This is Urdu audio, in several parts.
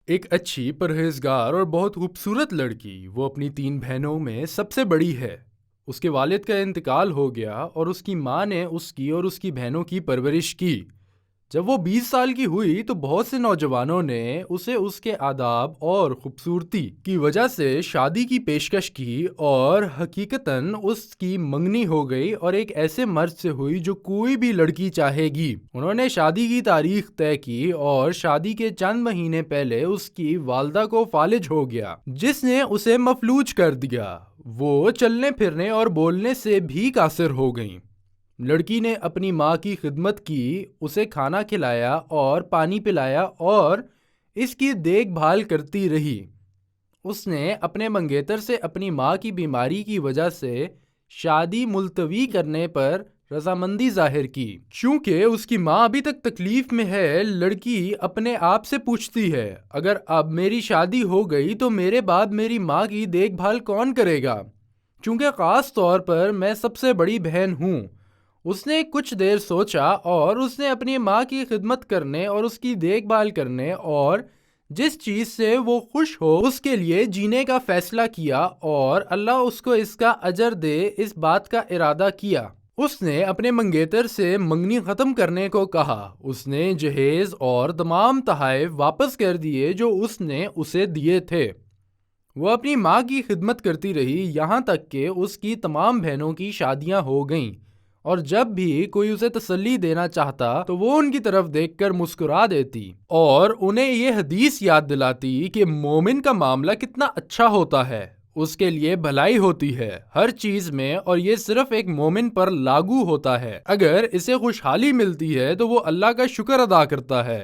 ایک اچھی پرہیزگار اور بہت خوبصورت لڑکی، وہ اپنی 3 بہنوں میں سب سے بڑی ہے۔ اس کے والد کا انتقال ہو گیا اور اس کی ماں نے اس کی اور اس کی بہنوں کی پرورش کی۔ جب وہ 20 سال کی ہوئی تو بہت سے نوجوانوں نے اسے اس کے آداب اور خوبصورتی کی وجہ سے شادی کی پیشکش کی، اور حقیقتاً اس کی منگنی ہو گئی اور ایک ایسے مرد سے ہوئی جو کوئی بھی لڑکی چاہے گی۔ انہوں نے شادی کی تاریخ طے کی اور شادی کے چند مہینے پہلے اس کی والدہ کو فالج ہو گیا، جس نے اسے مفلوج کر دیا۔ وہ چلنے پھرنے اور بولنے سے بھی قاصر ہو گئیں۔ لڑکی نے اپنی ماں کی خدمت کی، اسے کھانا کھلایا اور پانی پلایا اور اس کی دیکھ بھال کرتی رہی۔ اس نے اپنے منگیتر سے اپنی ماں کی بیماری کی وجہ سے شادی ملتوی کرنے پر رضامندی ظاہر کی۔ چونکہ اس کی ماں ابھی تک تکلیف میں ہے، لڑکی اپنے آپ سے پوچھتی ہے، اگر اب میری شادی ہو گئی تو میرے بعد میری ماں کی دیکھ بھال کون کرے گا؟ چونکہ خاص طور پر میں سب سے بڑی بہن ہوں۔ اس نے کچھ دیر سوچا اور اس نے اپنی ماں کی خدمت کرنے اور اس کی دیکھ بھال کرنے اور جس چیز سے وہ خوش ہو اس کے لیے جینے کا فیصلہ کیا، اور اللہ اس کو اس کا اجر دے، اس بات کا ارادہ کیا۔ اس نے اپنے منگیتر سے منگنی ختم کرنے کو کہا۔ اس نے جہیز اور تمام تحائف واپس کر دیے جو اس نے اسے دیے تھے۔ وہ اپنی ماں کی خدمت کرتی رہی یہاں تک کہ اس کی تمام بہنوں کی شادیاں ہو گئیں، اور جب بھی کوئی اسے تسلی دینا چاہتا تو وہ ان کی طرف دیکھ کر مسکرا دیتی اور انہیں یہ حدیث یاد دلاتی کہ مومن کا معاملہ کتنا اچھا ہوتا ہے، اس کے لیے بھلائی ہوتی ہے ہر چیز میں، اور یہ صرف ایک مومن پر لاگو ہوتا ہے۔ اگر اسے خوشحالی ملتی ہے تو وہ اللہ کا شکر ادا کرتا ہے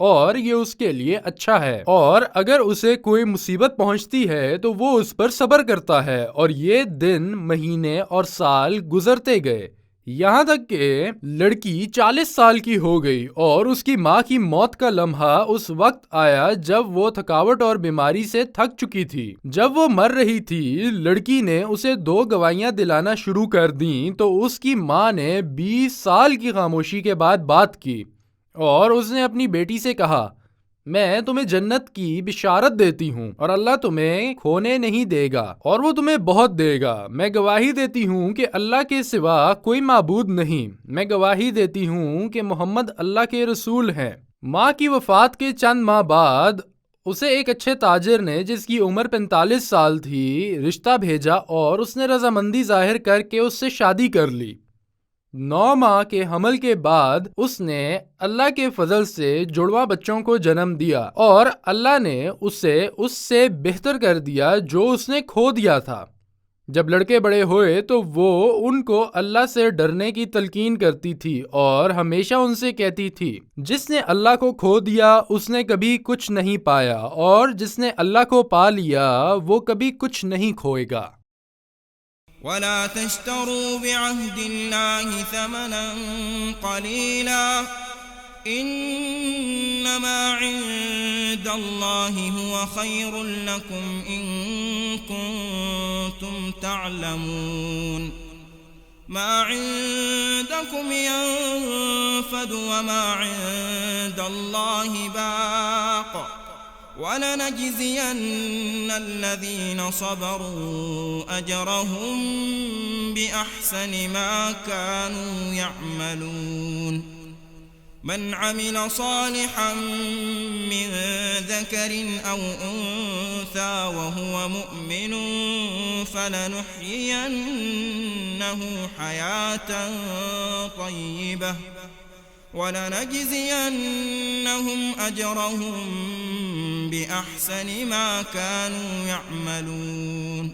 اور یہ اس کے لیے اچھا ہے، اور اگر اسے کوئی مصیبت پہنچتی ہے تو وہ اس پر صبر کرتا ہے، اور یہ دن، مہینے اور سال گزرتے گئے یہاں تک کہ لڑکی 40 سال کی ہو گئی، اور اس کی ماں کی موت کا لمحہ اس وقت آیا جب وہ تھکاوٹ اور بیماری سے تھک چکی تھی۔ جب وہ مر رہی تھی، لڑکی نے اسے 2 گواہیاں دلانا شروع کر دیں تو اس کی ماں نے 20 سال کی خاموشی کے بعد بات کی، اور اس نے اپنی بیٹی سے کہا، میں تمہیں جنت کی بشارت دیتی ہوں اور اللہ تمہیں کھونے نہیں دے گا اور وہ تمہیں بہت دے گا۔ میں گواہی دیتی ہوں کہ اللہ کے سوا کوئی معبود نہیں۔ میں گواہی دیتی ہوں کہ محمد اللہ کے رسول ہیں۔ ماں کی وفات کے چند ماہ بعد اسے ایک اچھے تاجر نے، جس کی عمر 45 سال تھی، رشتہ بھیجا اور اس نے رضامندی ظاہر کر کے اس سے شادی کر لی۔ 9 ماہ کے حمل کے بعد اس نے اللہ کے فضل سے جڑواں بچوں کو جنم دیا، اور اللہ نے اسے اس سے بہتر کر دیا جو اس نے کھو دیا تھا۔ جب لڑکے بڑے ہوئے تو وہ ان کو اللہ سے ڈرنے کی تلقین کرتی تھی اور ہمیشہ ان سے کہتی تھی، جس نے اللہ کو کھو دیا اس نے کبھی کچھ نہیں پایا، اور جس نے اللہ کو پا لیا وہ کبھی کچھ نہیں کھوئے گا۔ ولا تشتروا بعهد الله ثمنا قليلا إنما عند الله هو خير لكم إن كنتم تعلمون ما عندكم ينفد وما عند الله باق وَلَنَجْزِيَنَّ الَّذِينَ صَبَرُوا أَجْرَهُمْ بِأَحْسَنِ مَا كَانُوا يَعْمَلُونَ مَنْ عَمِلَ صَالِحًا مِّن ذَكَرٍ أَوْ أُنثَىٰ وَهُوَ مُؤْمِنٌ فَلَنُحْيِيَنَّهُ حَيَاةً طَيِّبَةً وَلَنَجْزِيَنَّهُمْ أَجْرَهُمْ بِأَحْسَنِ مَا كَانُوا يَعْمَلُونَ